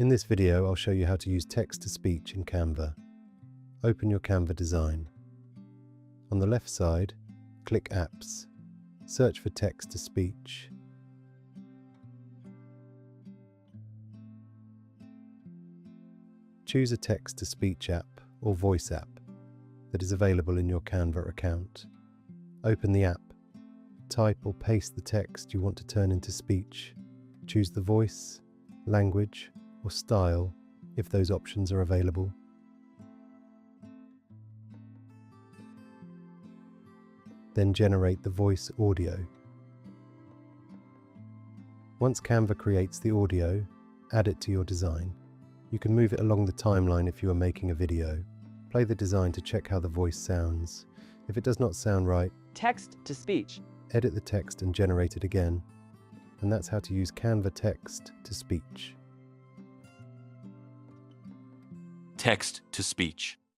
In this video, I'll show you how to use text-to-speech in Canva. Open your Canva design. On the left side, click Apps. Search for text-to-speech. Choose a text-to-speech app or voice app that is available in your Canva account. Open the app. Type or paste the text you want to turn into speech. Choose the voice, language, or style if those options are available. Then generate the voice audio. Once Canva creates the audio, add it to your design. You can move it along the timeline if you are making a video. Play the design to check how the voice sounds. If it does not sound right, Text to speech. edit the text and generate it again. And that's how to use Canva text to speech. Text to speech.